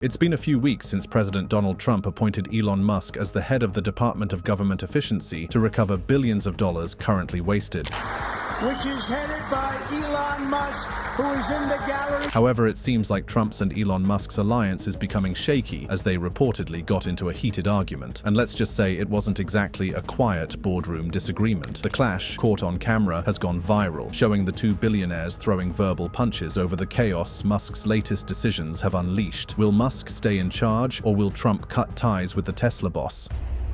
It's been a few weeks since President Donald Trump appointed Elon Musk as the head of the Department of Government Efficiency to recover billions of dollars currently wasted. Which is headed by Elon Musk, who is in the gallery. However, it seems like Trump's and Elon Musk's alliance is becoming shaky as they reportedly got into a heated argument. And let's just say it wasn't exactly a quiet boardroom disagreement. The clash, caught on camera, has gone viral, showing the two billionaires throwing verbal punches over the chaos Musk's latest decisions have unleashed. Will Musk stay in charge, or will Trump cut ties with the Tesla boss?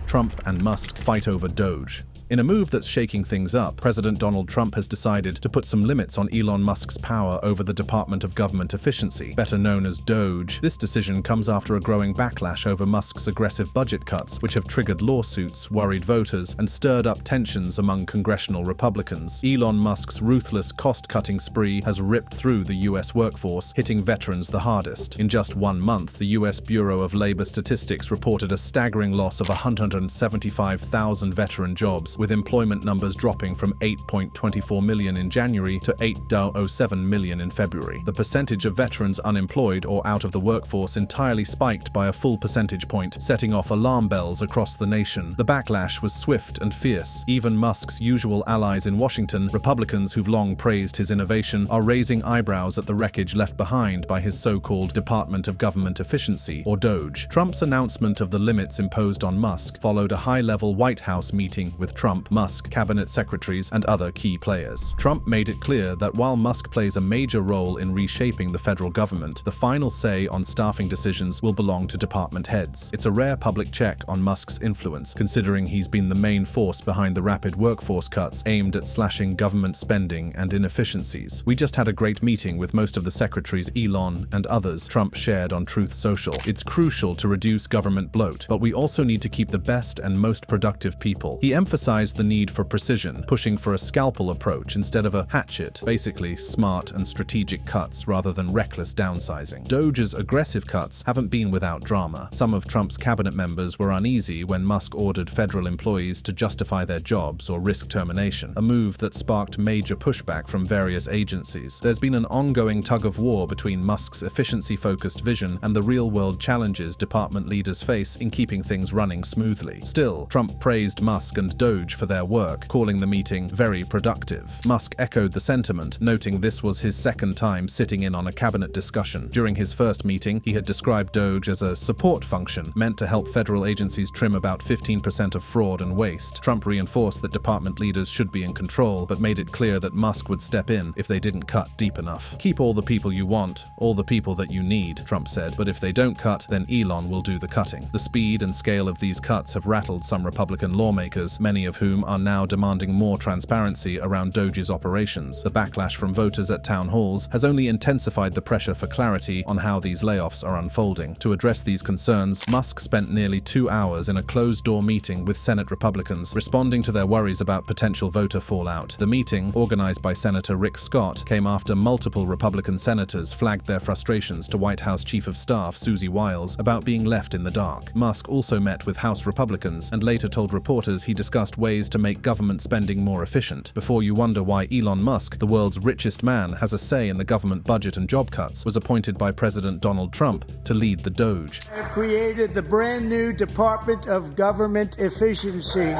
Trump and Musk fight over Doge. In a move that's shaking things up, President Donald Trump has decided to put some limits on Elon Musk's power over the Department of Government Efficiency, better known as Doge. This decision comes after a growing backlash over Musk's aggressive budget cuts, which have triggered lawsuits, worried voters, and stirred up tensions among congressional Republicans. Elon Musk's ruthless cost-cutting spree has ripped through the U.S. workforce, hitting veterans the hardest. In just 1 month, the U.S. Bureau of Labor Statistics reported a staggering loss of 175,000 veteran jobs, with employment numbers dropping from 8.24 million in January to 8.07 million in February. The percentage of veterans unemployed or out of the workforce entirely spiked by a full percentage point, setting off alarm bells across the nation. The backlash was swift and fierce. Even Musk's usual allies in Washington, Republicans who've long praised his innovation, are raising eyebrows at the wreckage left behind by his so-called Department of Government Efficiency, or Doge. Trump's announcement of the limits imposed on Musk followed a high-level White House meeting with Trump, Musk, cabinet secretaries, and other key players. Trump made it clear that while Musk plays a major role in reshaping the federal government, the final say on staffing decisions will belong to department heads. It's a rare public check on Musk's influence, considering he's been the main force behind the rapid workforce cuts aimed at slashing government spending and inefficiencies. "We just had a great meeting with most of the secretaries, Elon and others," Trump shared on Truth Social. "It's crucial to reduce government bloat, but we also need to keep the best and most productive people." He emphasized the need for precision, pushing for a scalpel approach instead of a hatchet, basically smart and strategic cuts rather than reckless downsizing. Doge's aggressive cuts haven't been without drama. Some of Trump's cabinet members were uneasy when Musk ordered federal employees to justify their jobs or risk termination, a move that sparked major pushback from various agencies. There's been an ongoing tug-of-war between Musk's efficiency-focused vision and the real-world challenges department leaders face in keeping things running smoothly. Still, Trump praised Musk and Doge for their work, calling the meeting very productive. Musk echoed the sentiment, noting this was his second time sitting in on a cabinet discussion. During his first meeting, he had described Doge as a support function meant to help federal agencies trim about 15% of fraud and waste. Trump reinforced that department leaders should be in control, but made it clear that Musk would step in if they didn't cut deep enough. "Keep all the people you want, all the people that you need," Trump said, "but if they don't cut, then Elon will do the cutting." The speed and scale of these cuts have rattled some Republican lawmakers, many of whom are now demanding more transparency around Doge's operations. The backlash from voters at town halls has only intensified the pressure for clarity on how these layoffs are unfolding. To address these concerns, Musk spent nearly 2 hours in a closed-door meeting with Senate Republicans, responding to their worries about potential voter fallout. The meeting, organized by Senator Rick Scott, came after multiple Republican senators flagged their frustrations to White House Chief of Staff Susie Wiles about being left in the dark. Musk also met with House Republicans and later told reporters he discussed ways to make government spending more efficient. Before you wonder why Elon Musk, the world's richest man, has a say in the government budget and job cuts, was appointed by President Donald Trump to lead the Doge. I have created the brand new Department of Government Efficiency.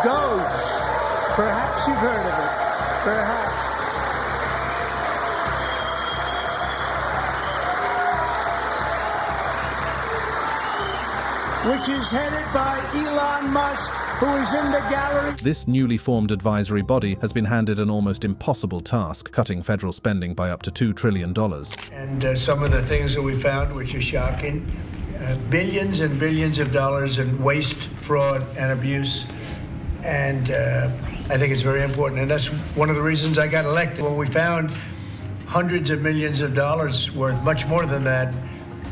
Doge. Perhaps you've heard of it. Perhaps. Which is headed by Elon Musk, who is in the gallery. This newly formed advisory body has been handed an almost impossible task, cutting federal spending by up to $2 trillion. And some of the things that we found, which are shocking, billions and billions of dollars in waste, fraud, and abuse. And I think it's very important. And that's one of the reasons I got elected. When we found hundreds of millions of dollars worth, much more than that,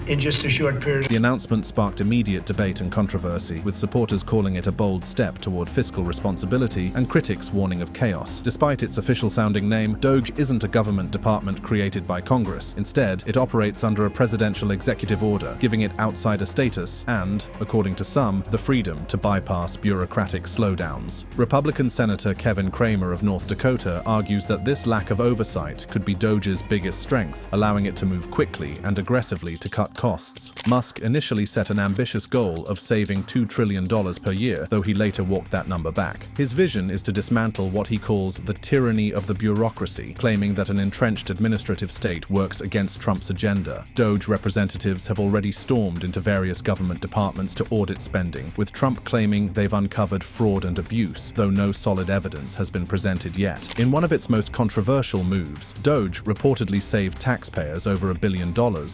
in just a short period. The announcement sparked immediate debate and controversy, with supporters calling it a bold step toward fiscal responsibility and critics warning of chaos. Despite its official-sounding name, Doge isn't a government department created by Congress. Instead, it operates under a presidential executive order, giving it outsider status and, according to some, the freedom to bypass bureaucratic slowdowns. Republican Senator Kevin Cramer of North Dakota argues that this lack of oversight could be Doge's biggest strength, allowing it to move quickly and aggressively to cut cut costs. Musk initially set an ambitious goal of saving $2 trillion per year, though he later walked that number back. His vision is to dismantle what he calls the tyranny of the bureaucracy, claiming that an entrenched administrative state works against Trump's agenda. Doge representatives have already stormed into various government departments to audit spending, with Trump claiming they've uncovered fraud and abuse, though no solid evidence has been presented yet. In one of its most controversial moves, Doge reportedly saved taxpayers over $1 billion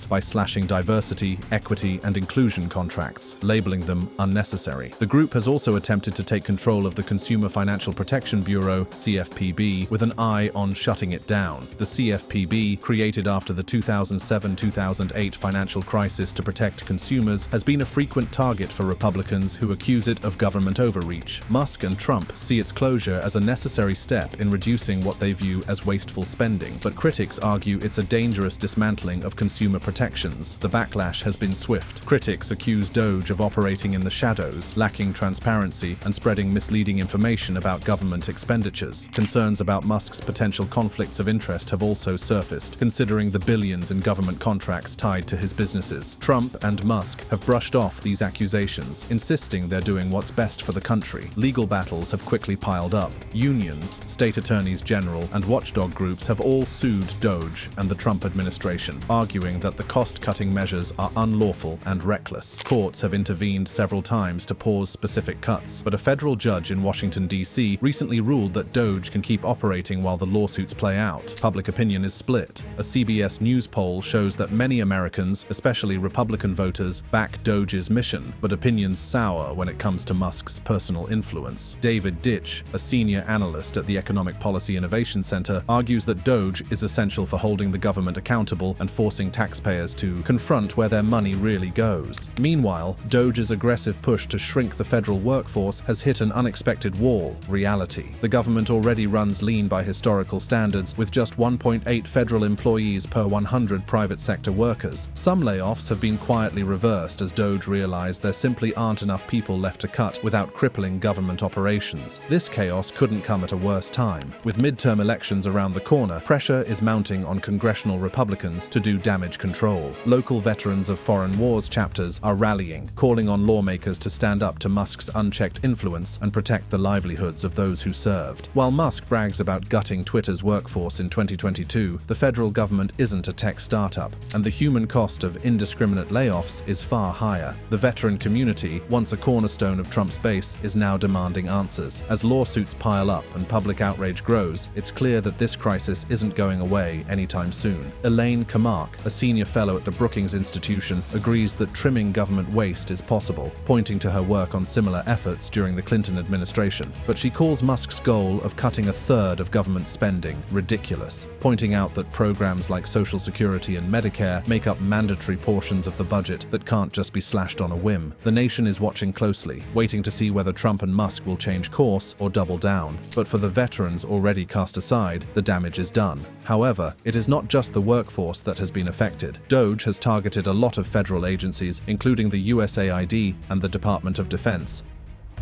by slashing diversity, equity, and inclusion contracts, labeling them unnecessary. The group has also attempted to take control of the Consumer Financial Protection Bureau, CFPB, with an eye on shutting it down. The CFPB, created after the 2007-2008 financial crisis to protect consumers, has been a frequent target for Republicans who accuse it of government overreach. Musk and Trump see its closure as a necessary step in reducing what they view as wasteful spending, but critics argue it's a dangerous dismantling of consumer protections. The backlash has been swift. Critics accuse Doge of operating in the shadows, lacking transparency, and spreading misleading information about government expenditures. Concerns about Musk's potential conflicts of interest have also surfaced, considering the billions in government contracts tied to his businesses. Trump and Musk have brushed off these accusations, insisting they're doing what's best for the country. Legal battles have quickly piled up. Unions, state attorneys general, and watchdog groups have all sued Doge and the Trump administration, arguing that the cost-cutting measures are unlawful and reckless. Courts have intervened several times to pause specific cuts, but a federal judge in Washington, D.C. recently ruled that Doge can keep operating while the lawsuits play out. Public opinion is split. A CBS News poll shows that many Americans, especially Republican voters, back Doge's mission, but opinions sour when it comes to Musk's personal influence. David Ditch, a senior analyst at the Economic Policy Innovation Center, argues that Doge is essential for holding the government accountable and forcing taxpayers to confront where their money really goes. Meanwhile, Doge's aggressive push to shrink the federal workforce has hit an unexpected wall: reality. The government already runs lean by historical standards, with just 1.8 federal employees per 100 private sector workers. Some layoffs have been quietly reversed as Doge realized there simply aren't enough people left to cut without crippling government operations. This chaos couldn't come at a worse time. With midterm elections around the corner, pressure is mounting on congressional Republicans to do damage control. Local veterans of foreign wars chapters are rallying, calling on lawmakers to stand up to Musk's unchecked influence and protect the livelihoods of those who served. While Musk brags about gutting Twitter's workforce in 2022, the federal government isn't a tech startup, and the human cost of indiscriminate layoffs is far higher. The veteran community, once a cornerstone of Trump's base, is now demanding answers. As lawsuits pile up and public outrage grows, it's clear that this crisis isn't going away anytime soon. Elaine Kamark, a senior fellow at the Brookings Institution, agrees that trimming government waste is possible, pointing to her work on similar efforts during the Clinton administration. But she calls Musk's goal of cutting a third of government spending ridiculous, pointing out that programs like Social Security and Medicare make up mandatory portions of the budget that can't just be slashed on a whim. The nation is watching closely, waiting to see whether Trump and Musk will change course or double down. But for the veterans already cast aside, the damage is done. However, it is not just the workforce that has been affected. Doge has targeted a lot of federal agencies, including the USAID and the Department of Defense.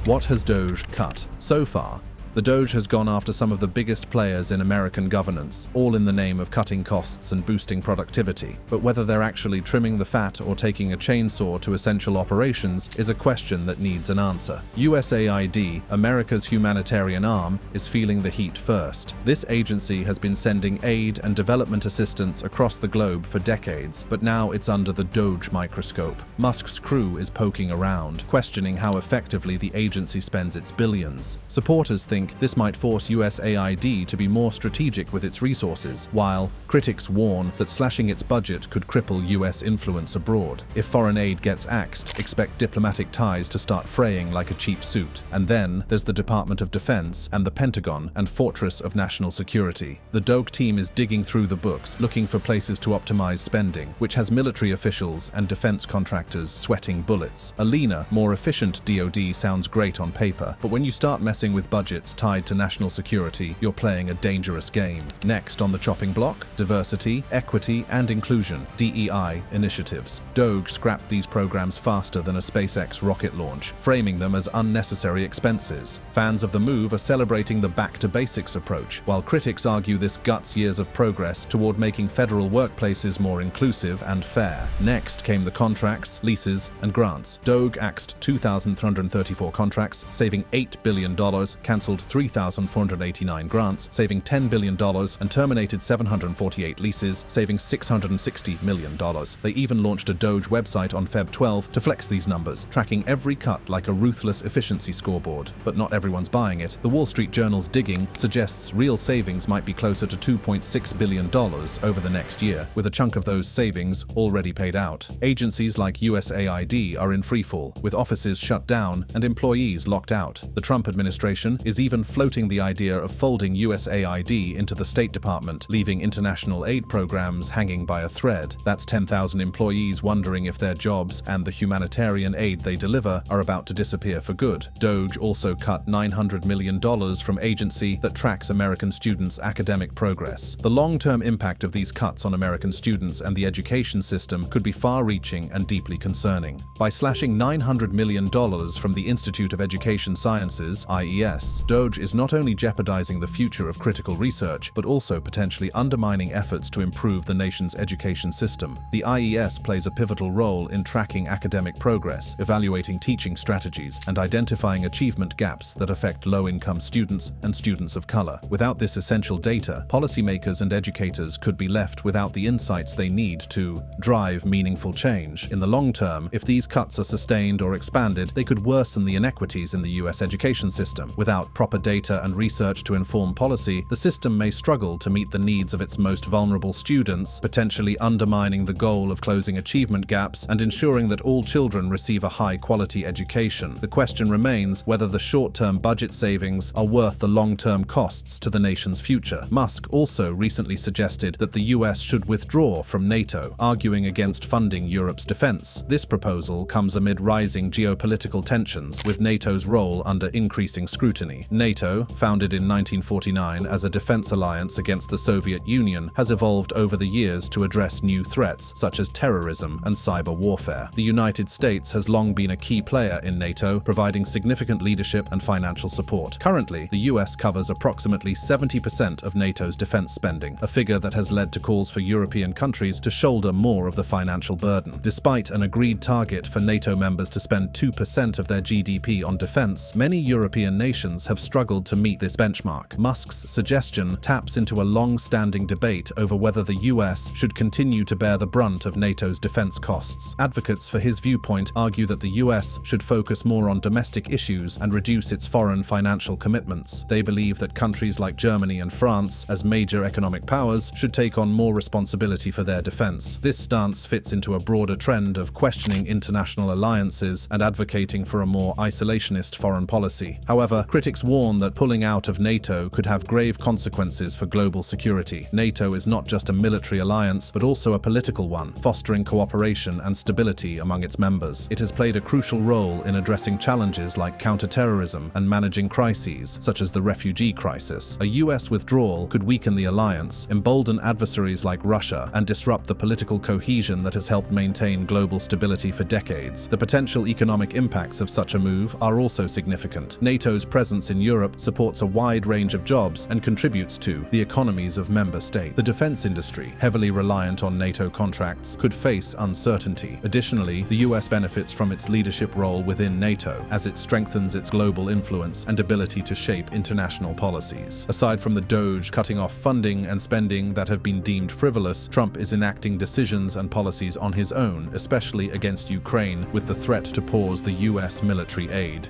What has Doge cut? So far, the Doge has gone after some of the biggest players in American governance, all in the name of cutting costs and boosting productivity. But whether they're actually trimming the fat or taking a chainsaw to essential operations is a question that needs an answer. USAID, America's humanitarian arm, is feeling the heat first. This agency has been sending aid and development assistance across the globe for decades, but now it's under the Doge microscope. Musk's crew is poking around, questioning how effectively the agency spends its billions. Supporters think this might force USAID to be more strategic with its resources, while critics warn that slashing its budget could cripple US influence abroad. If foreign aid gets axed, expect diplomatic ties to start fraying like a cheap suit. And then there's the Department of Defense and the Pentagon and Fortress of National Security. The Doge team is digging through the books, looking for places to optimize spending, which has military officials and defense contractors sweating bullets. A leaner, more efficient DoD sounds great on paper, but when you start messing with budgets tied to national security, you're playing a dangerous game. Next on the chopping block, diversity, equity, and inclusion, DEI initiatives. Doge scrapped these programs faster than a SpaceX rocket launch, framing them as unnecessary expenses. Fans of the move are celebrating the back-to-basics approach, while critics argue this guts years of progress toward making federal workplaces more inclusive and fair. Next came the contracts, leases, and grants. Doge axed 2,334 contracts, saving $8 billion, cancelled 3,489 grants, saving $10 billion, and terminated 748 leases, saving $660 million. They even launched a Doge website on Feb 12 to flex these numbers, tracking every cut like a ruthless efficiency scoreboard. But not everyone's buying it. The Wall Street Journal's digging suggests real savings might be closer to $2.6 billion over the next year, with a chunk of those savings already paid out. Agencies like USAID are in freefall, with offices shut down and employees locked out. The Trump administration is even floating the idea of folding USAID into the State Department, leaving international aid programs hanging by a thread. That's 10,000 employees wondering if their jobs and the humanitarian aid they deliver are about to disappear for good. Doge also cut $900 million from agency that tracks American students' academic progress. The long-term impact of these cuts on American students and the education system could be far-reaching and deeply concerning. By slashing $900 million from the Institute of Education Sciences, IES, Doge is not only jeopardizing the future of critical research, but also potentially undermining efforts to improve the nation's education system. The IES plays a pivotal role in tracking academic progress, evaluating teaching strategies, and identifying achievement gaps that affect low-income students and students of color. Without this essential data, policymakers and educators could be left without the insights they need to drive meaningful change. In the long term, if these cuts are sustained or expanded, they could worsen the inequities in the US education system. Without proper data and research to inform policy, the system may struggle to meet the needs of its most vulnerable students, potentially undermining the goal of closing achievement gaps and ensuring that all children receive a high-quality education. The question remains whether the short-term budget savings are worth the long-term costs to the nation's future. Musk also recently suggested that the US should withdraw from NATO, arguing against funding Europe's defense. This proposal comes amid rising geopolitical tensions, with NATO's role under increasing scrutiny. NATO, founded in 1949 as a defense alliance against the Soviet Union, has evolved over the years to address new threats such as terrorism and cyber warfare. The United States has long been a key player in NATO, providing significant leadership and financial support. Currently, the US covers approximately 70% of NATO's defense spending, a figure that has led to calls for European countries to shoulder more of the financial burden. Despite an agreed target for NATO members to spend 2% of their GDP on defense, many European nations have struggled to meet this benchmark. Musk's suggestion taps into a long-standing debate over whether the US should continue to bear the brunt of NATO's defense costs. Advocates for his viewpoint argue that the US should focus more on domestic issues and reduce its foreign financial commitments. They believe that countries like Germany and France, as major economic powers, should take on more responsibility for their defense. This stance fits into a broader trend of questioning international alliances and advocating for a more isolationist foreign policy. However, critics warn that pulling out of NATO could have grave consequences for global security. NATO is not just a military alliance, but also a political one, fostering cooperation and stability among its members. It has played a crucial role in addressing challenges like counterterrorism and managing crises, such as the refugee crisis. A US withdrawal could weaken the alliance, embolden adversaries like Russia, and disrupt the political cohesion that has helped maintain global stability for decades. The potential economic impacts of such a move are also significant. NATO's presence in Europe supports a wide range of jobs and contributes to the economies of member states. The defense industry, heavily reliant on NATO contracts, could face uncertainty. Additionally, the US benefits from its leadership role within NATO, as it strengthens its global influence and ability to shape international policies. Aside from the Doge cutting off funding and spending that have been deemed frivolous, Trump is enacting decisions and policies on his own, especially against Ukraine, with the threat to pause the US military aid.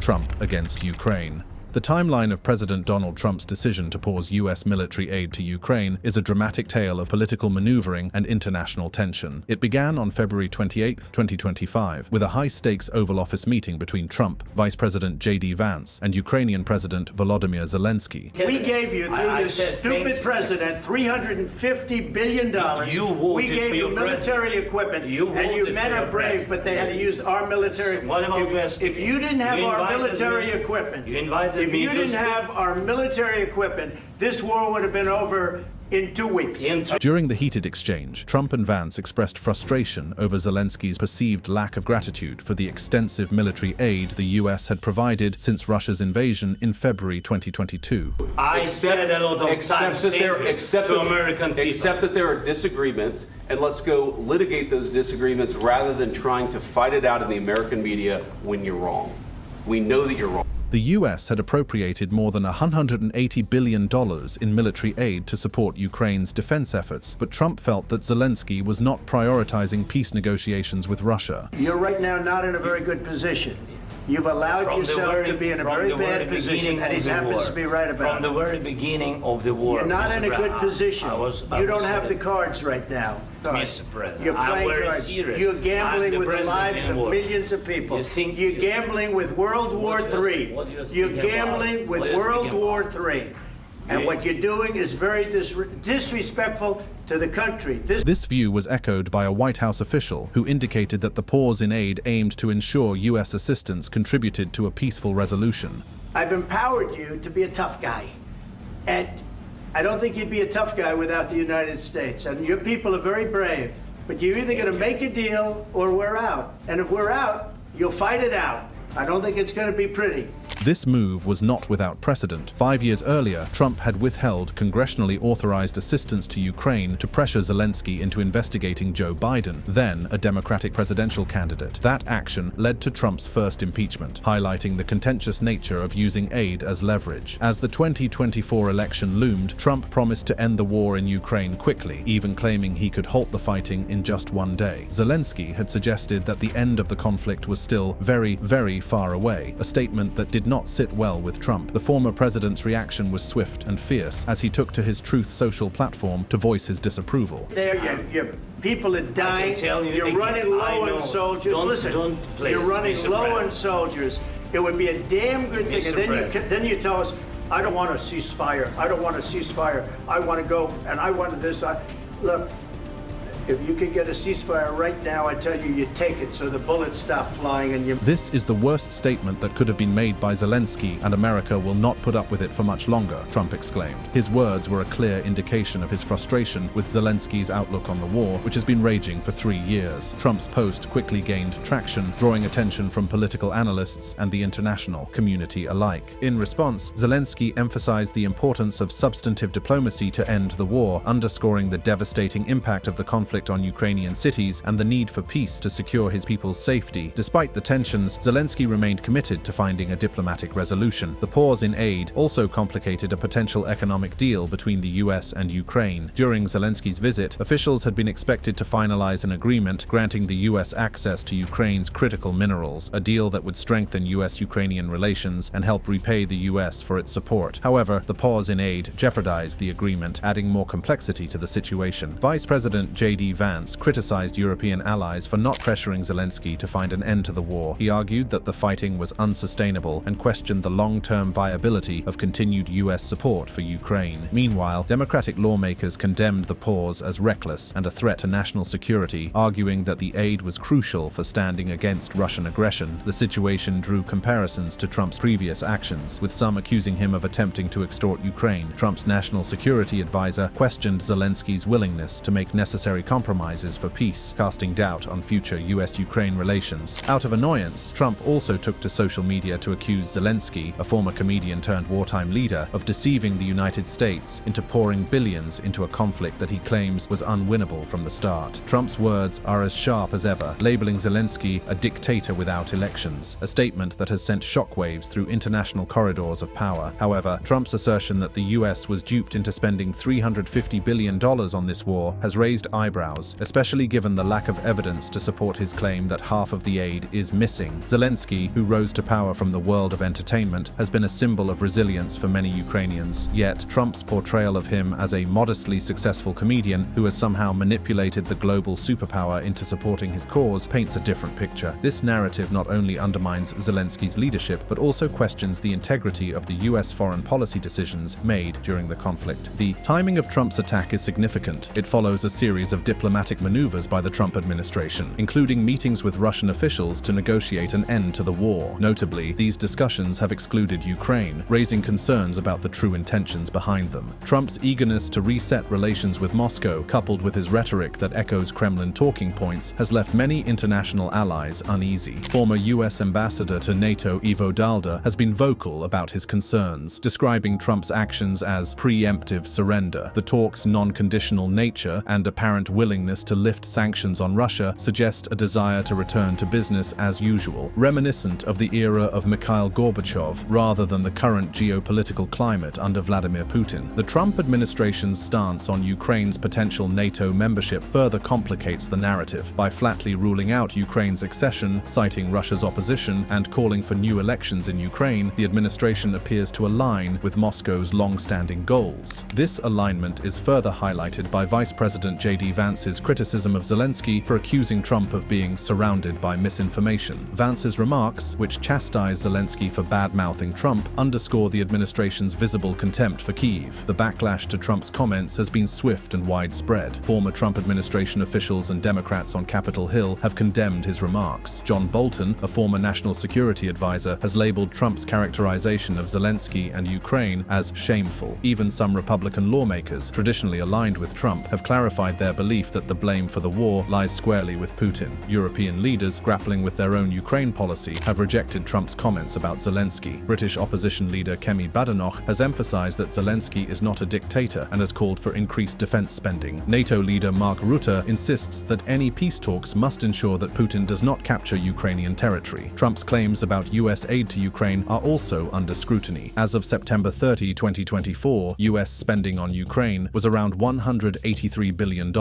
Trump against Ukraine. The timeline of President Donald Trump's decision to pause US military aid to Ukraine is a dramatic tale of political maneuvering and international tension. It began on February 28, 2025, with a high-stakes Oval Office meeting between Trump, Vice President J.D. Vance, and Ukrainian President Volodymyr Zelensky. We gave you, through this stupid president, $350 billion. We gave you military equipment, and you men are brave, but they had to use our military. What about if you didn't have our military equipment, you invited If you didn't have our military equipment, this war would have been over in 2 weeks. During the heated exchange, Trump and Vance expressed frustration over Zelensky's perceived lack of gratitude for the extensive military aid the US had provided since Russia's invasion in February 2022. I said a lot of times to American people. Except that there are disagreements, and let's go litigate those disagreements rather than trying to fight it out in the American media when you're wrong. We know that you're wrong. The US had appropriated more than $180 billion in military aid to support Ukraine's defense efforts, but Trump felt that Zelensky was not prioritizing peace negotiations with Russia. You're right now not in a very good position. You've allowed yourself to be in a very bad position, and he happens to be right about it. From the very beginning of the war, You're not in a good position. You don't have the cards. cards right now. Mr. President, You're I'm playing very cards. serious. You're I'm gambling the with the president lives of in war. millions of people. You think You're gambling with World War III. what do you You're think about? gambling with What do you World think War about? III. And what you're doing is very disrespectful to the country. This view was echoed by a White House official who indicated that the pause in aid aimed to ensure US assistance contributed to a peaceful resolution. I've empowered you to be a tough guy. And I don't think you'd be a tough guy without the United States. And your people are very brave. But you're either going to make a deal or we're out. And if we're out, you'll fight it out. I don't think it's going to be pretty. This move was not without precedent. 5 years earlier, Trump had withheld congressionally authorized assistance to Ukraine to pressure Zelensky into investigating Joe Biden, then a Democratic presidential candidate. That action led to Trump's first impeachment, highlighting the contentious nature of using aid as leverage. As the 2024 election loomed, Trump promised to end the war in Ukraine quickly, even claiming he could halt the fighting in just 1 day. Zelensky had suggested that the end of the conflict was still very, very far away, a statement that did not sit well with Trump. The former president's reaction was swift and fierce as he took to his Truth Social platform to voice his disapproval. There, your people are dying. You're running low on soldiers. Listen, you're running low on soldiers. It would be a damn good thing. And then you tell us, I don't want a ceasefire. I don't want a ceasefire. I want to go, and I want this. Look, if you could get a ceasefire right now, I tell you, you take it so the bullets stop flying and you... This is the worst statement that could have been made by Zelensky, and America will not put up with it for much longer, Trump exclaimed. His words were a clear indication of his frustration with Zelensky's outlook on the war, which has been raging for 3 years. Trump's post quickly gained traction, drawing attention from political analysts and the international community alike. In response, Zelensky emphasized the importance of substantive diplomacy to end the war, underscoring the devastating impact of the conflict on Ukrainian cities and the need for peace to secure his people's safety. Despite the tensions, Zelensky remained committed to finding a diplomatic resolution. The pause in aid also complicated a potential economic deal between the US and Ukraine. During Zelensky's visit, officials had been expected to finalize an agreement granting the US access to Ukraine's critical minerals, a deal that would strengthen US-Ukrainian relations and help repay the US for its support. However, the pause in aid jeopardized the agreement, adding more complexity to the situation. Vice President J.D. Vance criticized European allies for not pressuring Zelensky to find an end to the war. He argued that the fighting was unsustainable and questioned the long-term viability of continued US support for Ukraine. Meanwhile, Democratic lawmakers condemned the pause as reckless and a threat to national security, arguing that the aid was crucial for standing against Russian aggression. The situation drew comparisons to Trump's previous actions, with some accusing him of attempting to extort Ukraine. Trump's national security advisor questioned Zelensky's willingness to make necessary compromises for peace, casting doubt on future US-Ukraine relations. Out of annoyance, Trump also took to social media to accuse Zelensky, a former comedian turned wartime leader, of deceiving the United States into pouring billions into a conflict that he claims was unwinnable from the start. Trump's words are as sharp as ever, labeling Zelensky a dictator without elections, a statement that has sent shockwaves through international corridors of power. However, Trump's assertion that the US was duped into spending $350 billion on this war has raised eyebrows, especially given the lack of evidence to support his claim that half of the aid is missing. Zelensky, who rose to power from the world of entertainment, has been a symbol of resilience for many Ukrainians. Yet, Trump's portrayal of him as a modestly successful comedian who has somehow manipulated the global superpower into supporting his cause paints a different picture. This narrative not only undermines Zelensky's leadership, but also questions the integrity of the US foreign policy decisions made during the conflict. The timing of Trump's attack is significant. It follows a series of diplomatic maneuvers by the Trump administration, including meetings with Russian officials to negotiate an end to the war. Notably, these discussions have excluded Ukraine, raising concerns about the true intentions behind them. Trump's eagerness to reset relations with Moscow, coupled with his rhetoric that echoes Kremlin talking points, has left many international allies uneasy. Former U.S. ambassador to NATO Ivo Dalda has been vocal about his concerns, describing Trump's actions as preemptive surrender. The talks' non-conditional nature and apparent willingness to lift sanctions on Russia suggest a desire to return to business as usual, reminiscent of the era of Mikhail Gorbachev rather than the current geopolitical climate under Vladimir Putin. The Trump administration's stance on Ukraine's potential NATO membership further complicates the narrative. By flatly ruling out Ukraine's accession, citing Russia's opposition, and calling for new elections in Ukraine, the administration appears to align with Moscow's long-standing goals. This alignment is further highlighted by Vice President J.D. Vance's criticism of Zelensky for accusing Trump of being surrounded by misinformation. Vance's remarks, which chastise Zelensky for bad-mouthing Trump, underscore the administration's visible contempt for Kyiv. The backlash to Trump's comments has been swift and widespread. Former Trump administration officials and Democrats on Capitol Hill have condemned his remarks. John Bolton, a former national security advisor, has labeled Trump's characterization of Zelensky and Ukraine as shameful. Even some Republican lawmakers, traditionally aligned with Trump, have clarified their belief that the blame for the war lies squarely with Putin. European leaders, grappling with their own Ukraine policy, have rejected Trump's comments about Zelensky. British opposition leader Kemi Badenoch has emphasized that Zelensky is not a dictator and has called for increased defense spending. NATO leader Mark Rutte insists that any peace talks must ensure that Putin does not capture Ukrainian territory. Trump's claims about U.S. aid to Ukraine are also under scrutiny. As of September 30, 2024, U.S. spending on Ukraine was around $183 billion,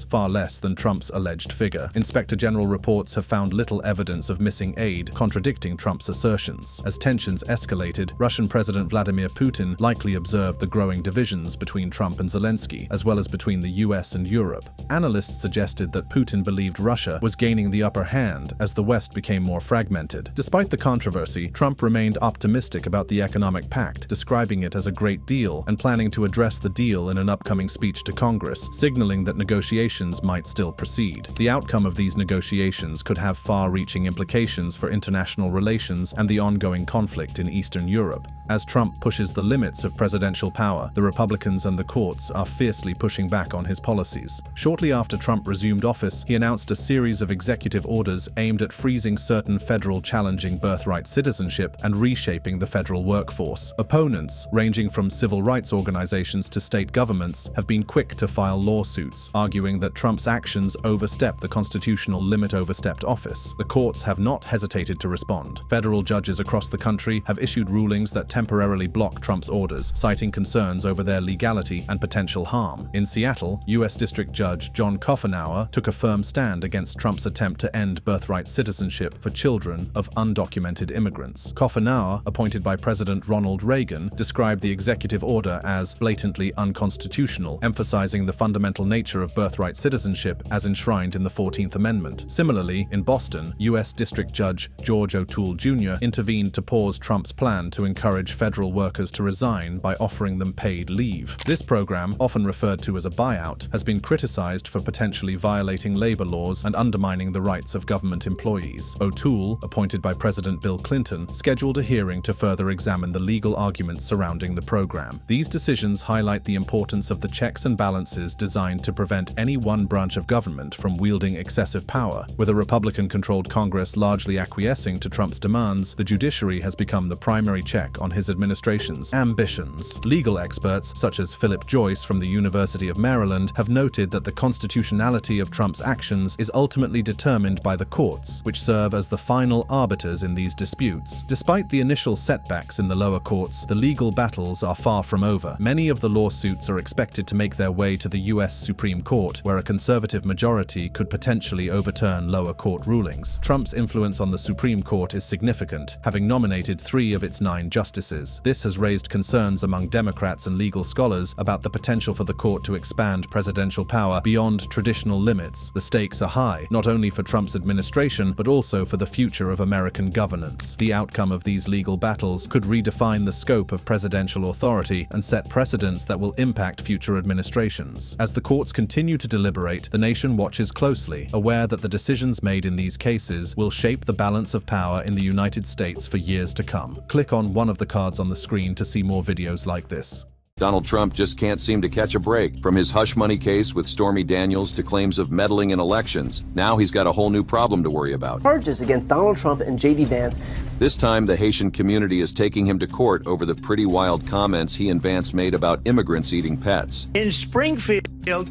far less than Trump's alleged figure. Inspector General reports have found little evidence of missing aid, contradicting Trump's assertions. As tensions escalated, Russian President Vladimir Putin likely observed the growing divisions between Trump and Zelensky, as well as between the U.S. and Europe. Analysts suggested that Putin believed Russia was gaining the upper hand as the West became more fragmented. Despite the controversy, Trump remained optimistic about the economic pact, describing it as a great deal and planning to address the deal in an upcoming speech to Congress, signaling that negotiations might still proceed. The outcome of these negotiations could have far-reaching implications for international relations and the ongoing conflict in Eastern Europe. As Trump pushes the limits of presidential power, the Republicans and the courts are fiercely pushing back on his policies. Shortly after Trump resumed office, he announced a series of executive orders aimed at freezing certain federal challenging birthright citizenship and reshaping the federal workforce. Opponents, ranging from civil rights organizations to state governments, have been quick to file lawsuits, arguing that Trump's actions overstep the constitutional limit overstepped office. The courts have not hesitated to respond. Federal judges across the country have issued rulings that temporarily block Trump's orders, citing concerns over their legality and potential harm. In Seattle, U.S. District Judge John Coffenauer took a firm stand against Trump's attempt to end birthright citizenship for children of undocumented immigrants. Coffenauer, appointed by President Ronald Reagan, described the executive order as blatantly unconstitutional, emphasizing the fundamental nature of birthright citizenship as enshrined in the 14th Amendment. Similarly, in Boston, U.S. District Judge George O'Toole Jr. intervened to pause Trump's plan to encourage federal workers to resign by offering them paid leave. This program, often referred to as a buyout, has been criticized for potentially violating labor laws and undermining the rights of government employees. O'Toole, appointed by President Bill Clinton, scheduled a hearing to further examine the legal arguments surrounding the program. These decisions highlight the importance of the checks and balances designed to prevent any one branch of government from wielding excessive power. With a Republican-controlled Congress largely acquiescing to Trump's demands, the judiciary has become the primary check on his administration's ambitions. Legal experts, such as Philip Joyce from the University of Maryland, have noted that the constitutionality of Trump's actions is ultimately determined by the courts, which serve as the final arbiters in these disputes. Despite the initial setbacks in the lower courts, the legal battles are far from over. Many of the lawsuits are expected to make their way to the U.S. Supreme Court, where a conservative majority could potentially overturn lower court rulings. Trump's influence on the Supreme Court is significant, having nominated 3 of its 9 justices. This has raised concerns among Democrats and legal scholars about the potential for the court to expand presidential power beyond traditional limits. The stakes are high, not only for Trump's administration, but also for the future of American governance. The outcome of these legal battles could redefine the scope of presidential authority and set precedents that will impact future administrations. As the courts continue to to deliberate, the nation watches closely, aware that the decisions made in these cases will shape the balance of power in the United States for years to come. Click on one of the cards on the screen to see more videos like this. Donald Trump just can't seem to catch a break. From his hush money case with Stormy Daniels to claims of meddling in elections, now he's got a whole new problem to worry about. Charges against Donald Trump and J.D. Vance. This time, the Haitian community is taking him to court over the pretty wild comments he and Vance made about immigrants eating pets. In Springfield,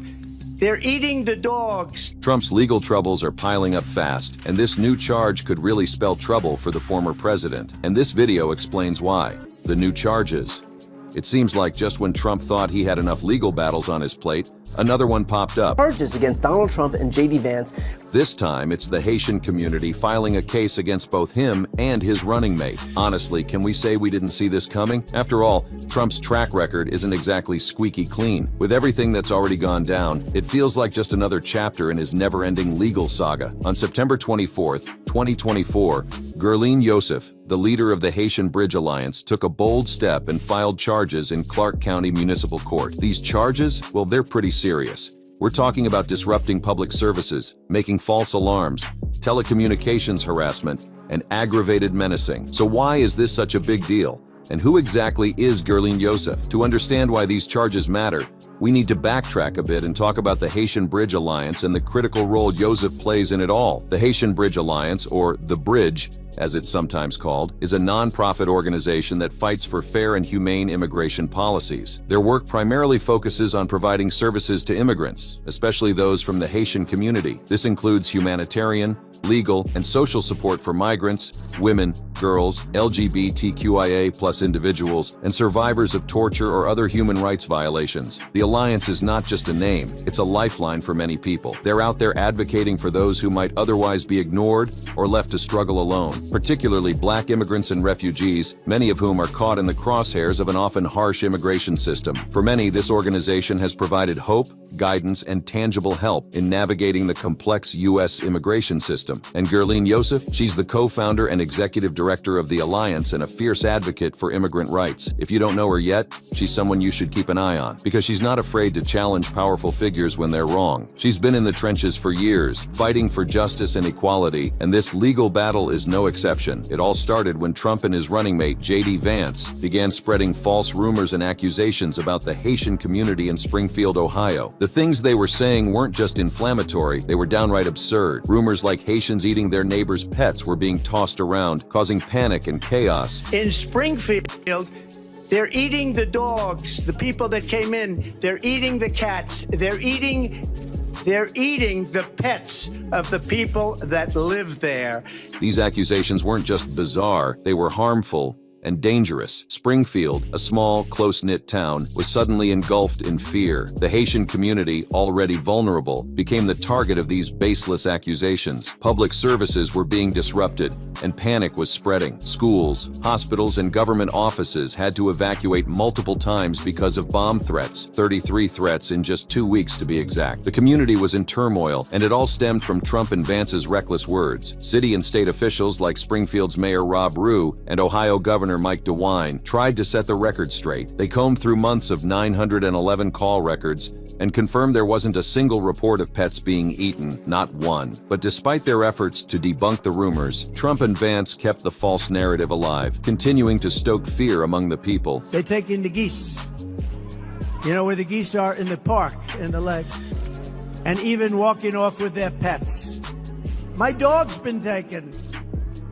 they're eating the dogs. Trump's legal troubles are piling up fast, and this new charge could really spell trouble for the former president. And this video explains why. The new charges. It seems like just when Trump thought he had enough legal battles on his plate, another one popped up. Charges against Donald Trump and J.D. Vance. This time, it's the Haitian community filing a case against both him and his running mate. Honestly, can we say we didn't see this coming? After all, Trump's track record isn't exactly squeaky clean. With everything that's already gone down, it feels like just another chapter in his never-ending legal saga. On September 24th, 2024, Guerline Youssef, the leader of the Haitian Bridge Alliance, took a bold step and filed charges in Clark County Municipal Court. These charges, well, they're pretty serious. We're talking about disrupting public services, making false alarms, telecommunications harassment, and aggravated menacing. So why is this such a big deal? And who exactly is Guerline Youssef? To understand why these charges matter, we need to backtrack a bit and talk about the Haitian Bridge Alliance and the critical role Youssef plays in it all. The Haitian Bridge Alliance, or the Bridge, as it's sometimes called, is a non-profit organization that fights for fair and humane immigration policies. Their work primarily focuses on providing services to immigrants, especially those from the Haitian community. This includes humanitarian, legal, and social support for migrants, women, girls, LGBTQIA+ individuals, and survivors of torture or other human rights violations. The Alliance is not just a name, it's a lifeline for many people. They're out there advocating for those who might otherwise be ignored or left to struggle alone, particularly Black immigrants and refugees, many of whom are caught in the crosshairs of an often harsh immigration system. For many, this organization has provided hope, guidance, and tangible help in navigating the complex U.S. immigration system. And Guerline Youssef, she's the co-founder and executive director of the Alliance and a fierce advocate for immigrant rights. If you don't know her yet, she's someone you should keep an eye on, because she's not afraid to challenge powerful figures when they're wrong. She's been in the trenches for years, fighting for justice and equality, and this legal battle is no exception. It all started when Trump and his running mate, J.D. Vance, began spreading false rumors and accusations about the Haitian community in Springfield, Ohio. The things they were saying weren't just inflammatory, they were downright absurd. Rumors like Haitians eating their neighbors' pets were being tossed around, causing panic and chaos. In Springfield, they're eating the dogs, the people that came in. They're eating the cats. They're eating the pets of the people that live there. These accusations weren't just bizarre, they were harmful and dangerous. Springfield, a small, close-knit town, was suddenly engulfed in fear. The Haitian community, already vulnerable, became the target of these baseless accusations. Public services were being disrupted, and panic was spreading. Schools, hospitals, and government offices had to evacuate multiple times because of bomb threats, 33 threats in just 2 weeks to be exact. The community was in turmoil, and it all stemmed from Trump and Vance's reckless words. City and state officials like Springfield's Mayor Rob Rue and Ohio Governor Mike DeWine tried to set the record straight. They combed through months of 911 call records and confirmed there wasn't a single report of pets being eaten, not one. But despite their efforts to debunk the rumors, Trump and Vance kept the false narrative alive, continuing to stoke fear among the people. They're taking the geese. You know where the geese are? In the park, in the lake. And even walking off with their pets. My dog's been taken.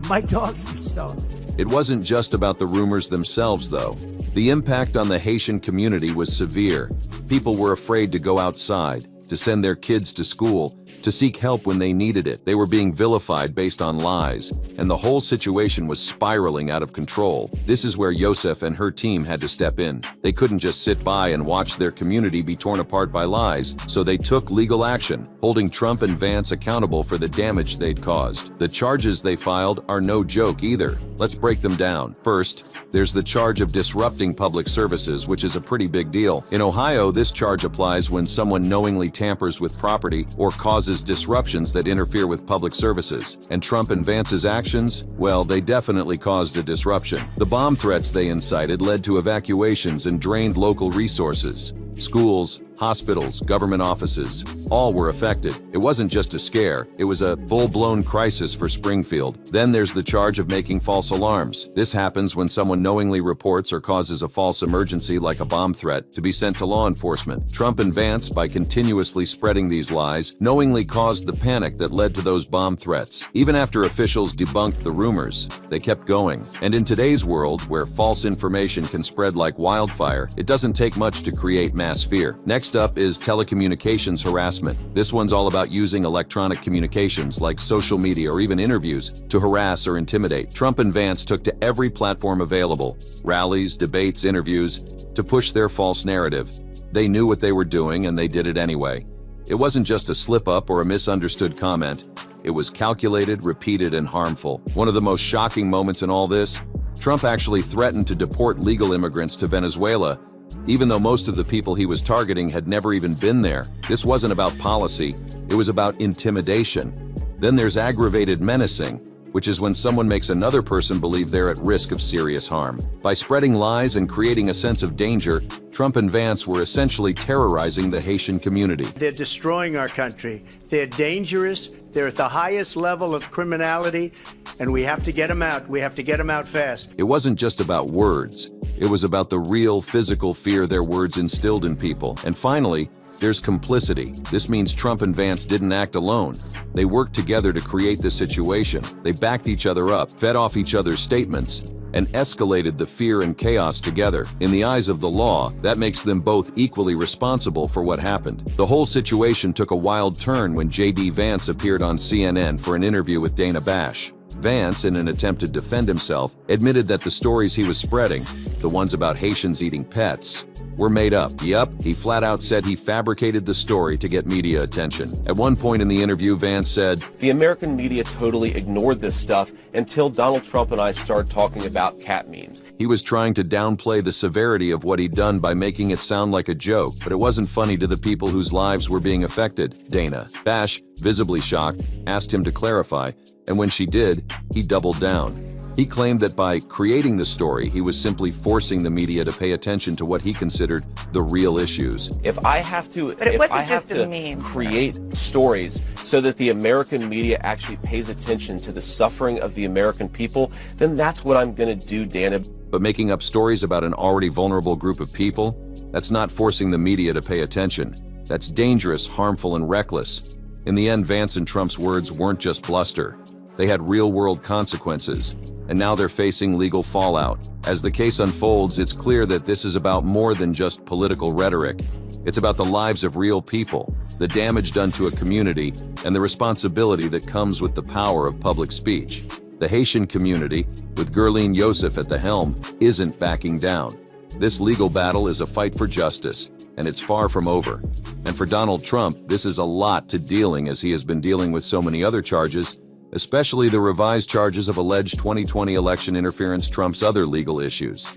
My dog's been stolen. It wasn't just about the rumors themselves, though. The impact on the Haitian community was severe. People were afraid to go outside, to send their kids to school, to seek help when they needed it. They were being vilified based on lies, and the whole situation was spiraling out of control. This is where Youssef and her team had to step in. They couldn't just sit by and watch their community be torn apart by lies, so they took legal action, holding Trump and Vance accountable for the damage they'd caused. The charges they filed are no joke either. Let's break them down. First, there's the charge of disrupting public services, which is a pretty big deal. In Ohio, this charge applies when someone knowingly tampers with property or causes disruptions that interfere with public services. And Trump and Vance's actions? Well, they definitely caused a disruption. The bomb threats they incited led to evacuations and drained local resources. Schools, Hospitals, government offices, all were affected. It wasn't just a scare, it was a full-blown crisis for Springfield. Then there's the charge of making false alarms. This happens when someone knowingly reports or causes a false emergency like a bomb threat to be sent to law enforcement. Trump and Vance, by continuously spreading these lies, knowingly caused the panic that led to those bomb threats. Even after officials debunked the rumors, they kept going. And in today's world, where false information can spread like wildfire, it doesn't take much to create mass fear. Next up is telecommunications harassment. This one's all about using electronic communications like social media or even interviews to harass or intimidate. Trump and Vance took to every platform available, rallies, debates, interviews, to push their false narrative. They knew what they were doing and they did it anyway. It wasn't just a slip-up or a misunderstood comment. It was calculated, repeated, and harmful. One of the most shocking moments in all this, Trump actually threatened to deport legal immigrants to Venezuela, even though most of the people he was targeting had never even been there. This wasn't about policy, it was about intimidation. Then there's aggravated menacing, which is when someone makes another person believe they're at risk of serious harm. By spreading lies and creating a sense of danger, Trump and Vance were essentially terrorizing the Haitian community. They're destroying our country. They're dangerous. They're at the highest level of criminality, and we have to get them out. We have to get them out fast. It wasn't just about words. It was about the real physical fear their words instilled in people. And finally, there's complicity. This means Trump and Vance didn't act alone. They worked together to create this situation. They backed each other up, fed off each other's statements, and escalated the fear and chaos together. In the eyes of the law, that makes them both equally responsible for what happened. The whole situation took a wild turn when J.D. Vance appeared on CNN for an interview with Dana Bash. Vance, in an attempt to defend himself, admitted that the stories he was spreading, the ones about Haitians eating pets, were made up. Yup, he flat out said he fabricated the story to get media attention. At one point in the interview, Vance said, "The American media totally ignored this stuff until Donald Trump and I started talking about cat memes." He was trying to downplay the severity of what he'd done by making it sound like a joke, but it wasn't funny to the people whose lives were being affected. Dana Bash, visibly shocked, asked him to clarify, and when she did, he doubled down. He claimed that by creating the story, he was simply forcing the media to pay attention to what he considered the real issues. If I have to, But it wasn't just a meme. Create stories so that the American media actually pays attention to the suffering of the American people, then that's what I'm going to do, Dana. But making up stories about an already vulnerable group of people, that's not forcing the media to pay attention. That's dangerous, harmful, and reckless. In the end, Vance and Trump's words weren't just bluster. They had real-world consequences, and now they're facing legal fallout. As the case unfolds, it's clear that this is about more than just political rhetoric. It's about the lives of real people, the damage done to a community, and the responsibility that comes with the power of public speech. The Haitian community, with Guerline Yosef at the helm, isn't backing down. This legal battle is a fight for justice, and it's far from over. And for Donald Trump, this is a lot to dealing, as he has been dealing with so many other charges, especially the revised charges of alleged 2020 election interference trumps other legal issues.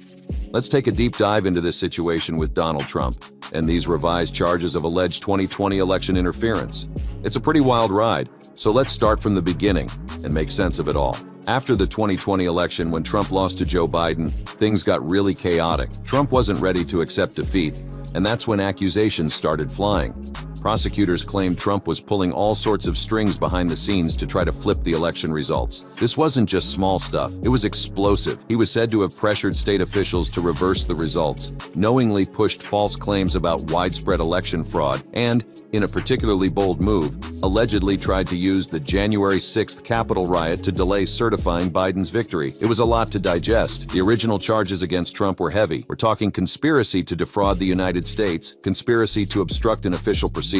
Let's take a deep dive into this situation with Donald Trump and these revised charges of alleged 2020 election interference. It's a pretty wild ride, so let's start from the beginning and make sense of it all. After the 2020 election, when Trump lost to Joe Biden, things got really chaotic. Trump wasn't ready to accept defeat, and that's when accusations started flying. Prosecutors claimed Trump was pulling all sorts of strings behind the scenes to try to flip the election results. This wasn't just small stuff, it was explosive. He was said to have pressured state officials to reverse the results, knowingly pushed false claims about widespread election fraud, and, in a particularly bold move, allegedly tried to use the January 6th Capitol riot to delay certifying Biden's victory. It was a lot to digest. The original charges against Trump were heavy. We're talking conspiracy to defraud the United States, conspiracy to obstruct an official proceeding,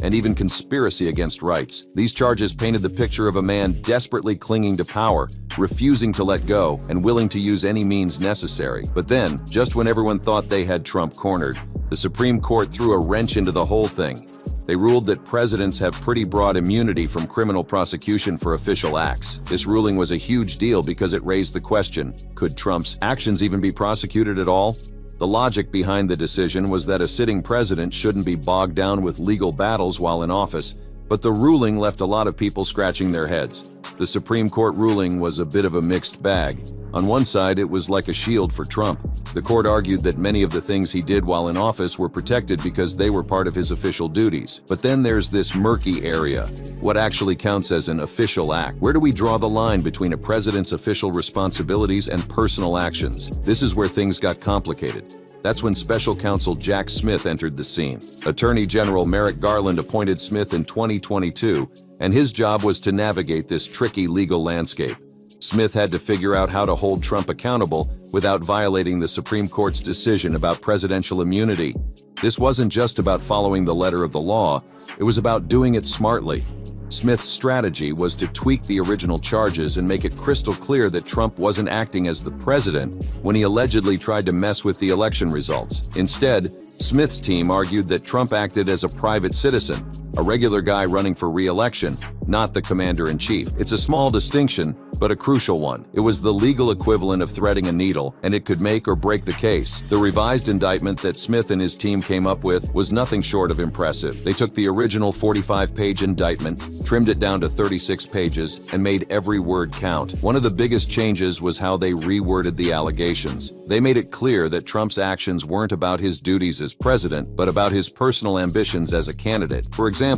and even conspiracy against rights. These charges painted the picture of a man desperately clinging to power, refusing to let go, and willing to use any means necessary. But then, just when everyone thought they had Trump cornered, the Supreme Court threw a wrench into the whole thing. They ruled that presidents have pretty broad immunity from criminal prosecution for official acts. This ruling was a huge deal because it raised the question, could Trump's actions even be prosecuted at all? The logic behind the decision was that a sitting president shouldn't be bogged down with legal battles while in office, but the ruling left a lot of people scratching their heads. The Supreme Court ruling was a bit of a mixed bag. On one side, it was like a shield for Trump. The court argued that many of the things he did while in office were protected because they were part of his official duties. But then there's this murky area. What actually counts as an official act? Where do we draw the line between a president's official responsibilities and personal actions? This is where things got complicated. That's when Special Counsel Jack Smith entered the scene. Attorney General Merrick Garland appointed Smith in 2022, and his job was to navigate this tricky legal landscape. Smith had to figure out how to hold Trump accountable without violating the Supreme Court's decision about presidential immunity. This wasn't just about following the letter of the law, it was about doing it smartly. Smith's strategy was to tweak the original charges and make it crystal clear that Trump wasn't acting as the president when he allegedly tried to mess with the election results. Instead, Smith's team argued that Trump acted as a private citizen, a regular guy running for re-election, not the commander-in-chief. It's a small distinction, but a crucial one. It was the legal equivalent of threading a needle, and it could make or break the case. The revised indictment that Smith and his team came up with was nothing short of impressive. They took the original 45-page indictment, trimmed it down to 36 pages, and made every word count. One of the biggest changes was how they reworded the allegations. They made it clear that Trump's actions weren't about his duties as president, but about his personal ambitions as a candidate. For example,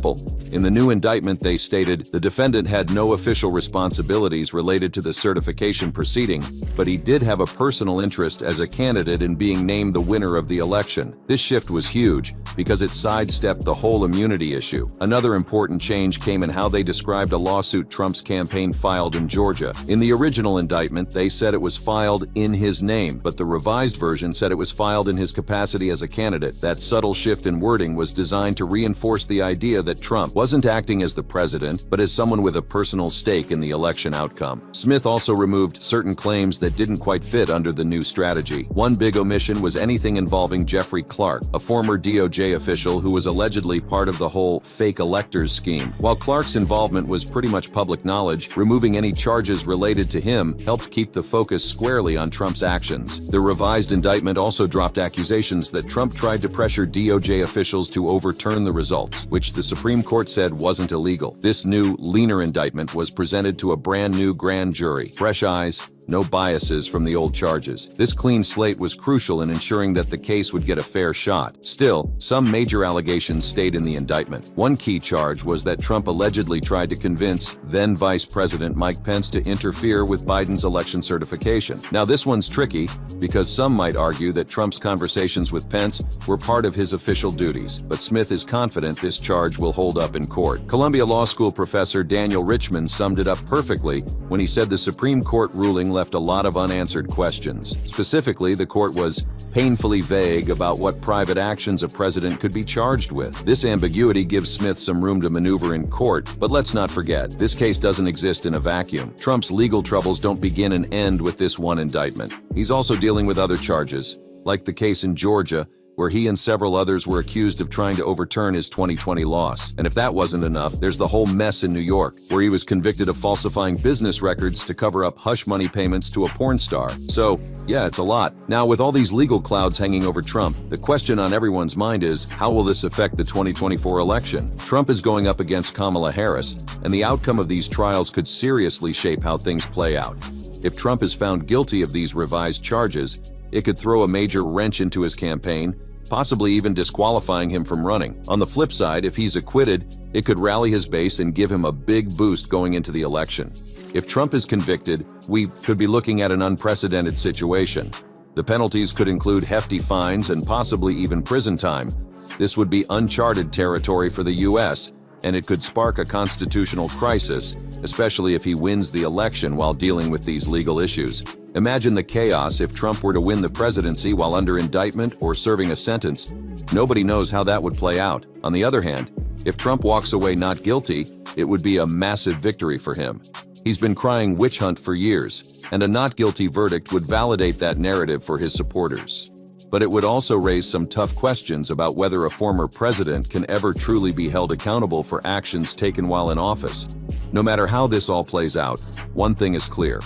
in the new indictment they stated the defendant had no official responsibilities related to the certification proceeding, but he did have a personal interest as a candidate in being named the winner of the election. This shift was huge because it sidestepped the whole immunity issue. Another important change came in how they described a lawsuit Trump's campaign filed in Georgia. In the original indictment, they said it was filed in his name, but the revised version said it was filed in his capacity as a candidate. That subtle shift in wording was designed to reinforce the idea that Trump wasn't acting as the president, but as someone with a personal stake in the election outcome. Smith also removed certain claims that didn't quite fit under the new strategy. One big omission was anything involving Jeffrey Clark, a former DOJ official who was allegedly part of the whole fake electors scheme. While Clark's involvement was pretty much public knowledge, removing any charges related to him helped keep the focus squarely on Trump's actions. The revised indictment also dropped accusations that Trump tried to pressure DOJ officials to overturn the results, which the Supreme Court said wasn't illegal. This new, leaner indictment was presented to a brand new grand jury. Fresh eyes, no biases from the old charges. This clean slate was crucial in ensuring that the case would get a fair shot. Still, some major allegations stayed in the indictment. One key charge was that Trump allegedly tried to convince then Vice President Mike Pence to interfere with Biden's election certification. Now this one's tricky because some might argue that Trump's conversations with Pence were part of his official duties, but Smith is confident this charge will hold up in court. Columbia Law School professor Daniel Richman summed it up perfectly when he said the Supreme Court ruling left a lot of unanswered questions. Specifically, the court was painfully vague about what private actions a president could be charged with. This ambiguity gives Smith some room to maneuver in court, but let's not forget, this case doesn't exist in a vacuum. Trump's legal troubles don't begin and end with this one indictment. He's also dealing with other charges, like the case in Georgia, where he and several others were accused of trying to overturn his 2020 loss. And if that wasn't enough, there's the whole mess in New York, where he was convicted of falsifying business records to cover up hush money payments to a porn star. So, yeah, it's a lot. Now, with all these legal clouds hanging over Trump, the question on everyone's mind is, how will this affect the 2024 election? Trump is going up against Kamala Harris, and the outcome of these trials could seriously shape how things play out. If Trump is found guilty of these revised charges, it could throw a major wrench into his campaign, possibly even disqualifying him from running. On the flip side, if he's acquitted, it could rally his base and give him a big boost going into the election. If Trump is convicted, we could be looking at an unprecedented situation. The penalties could include hefty fines and possibly even prison time. This would be uncharted territory for the U.S., and it could spark a constitutional crisis, especially if he wins the election while dealing with these legal issues. Imagine the chaos if Trump were to win the presidency while under indictment or serving a sentence. Nobody knows how that would play out. On the other hand, if Trump walks away not guilty, it would be a massive victory for him. He's been crying witch hunt for years, and a not guilty verdict would validate that narrative for his supporters. But it would also raise some tough questions about whether a former president can ever truly be held accountable for actions taken while in office. No matter how this all plays out, one thing is clear.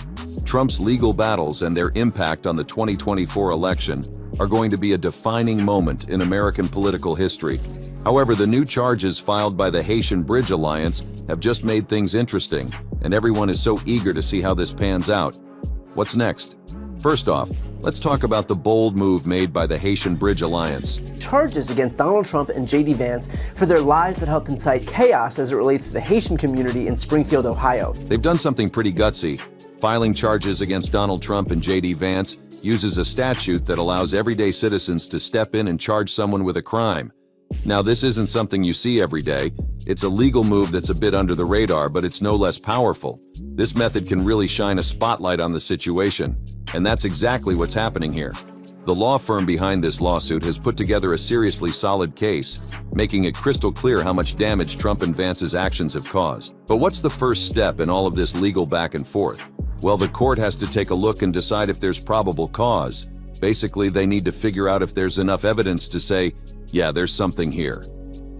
Trump's legal battles and their impact on the 2024 election are going to be a defining moment in American political history. However, the new charges filed by the Haitian Bridge Alliance have just made things interesting, and everyone is so eager to see how this pans out. What's next? First off, let's talk about the bold move made by the Haitian Bridge Alliance. Charges against Donald Trump and J.D. Vance for their lies that helped incite chaos as it relates to the Haitian community in Springfield, Ohio. They've done something pretty gutsy. Filing charges against Donald Trump and J.D. Vance uses a statute that allows everyday citizens to step in and charge someone with a crime. Now, this isn't something you see every day. It's a legal move that's a bit under the radar, but it's no less powerful. This method can really shine a spotlight on the situation, and that's exactly what's happening here. The law firm behind this lawsuit has put together a seriously solid case, making it crystal clear how much damage Trump and Vance's actions have caused. But what's the first step in all of this legal back and forth? Well, the court has to take a look and decide if there's probable cause. Basically, they need to figure out if there's enough evidence to say, yeah, there's something here.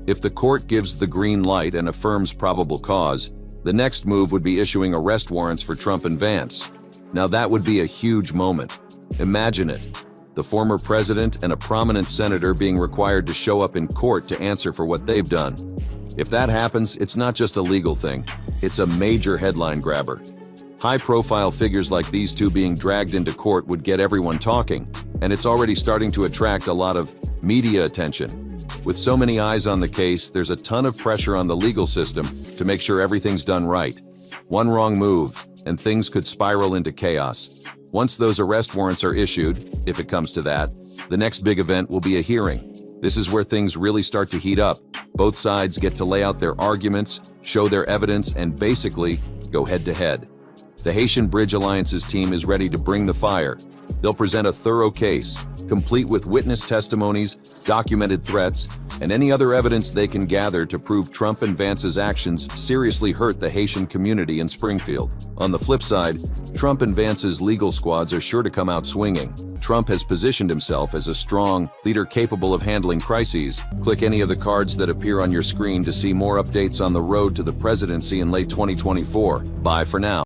If the court gives the green light and affirms probable cause, the next move would be issuing arrest warrants for Trump and Vance. Now that would be a huge moment. Imagine it. The former president and a prominent senator being required to show up in court to answer for what they've done. If that happens, it's not just a legal thing. It's a major headline grabber. High-profile figures like these two being dragged into court would get everyone talking, and it's already starting to attract a lot of media attention. With so many eyes on the case, there's a ton of pressure on the legal system to make sure everything's done right. One wrong move, and things could spiral into chaos. Once those arrest warrants are issued, if it comes to that, the next big event will be a hearing. This is where things really start to heat up. Both sides get to lay out their arguments, show their evidence, and basically go head-to-head. The Haitian Bridge Alliance's team is ready to bring the fire. They'll present a thorough case, complete with witness testimonies, documented threats, and any other evidence they can gather to prove Trump and Vance's actions seriously hurt the Haitian community in Springfield. On the flip side, Trump and Vance's legal squads are sure to come out swinging. Trump has positioned himself as a strong leader capable of handling crises. Click any of the cards that appear on your screen to see more updates on the road to the presidency in late 2024. Bye for now.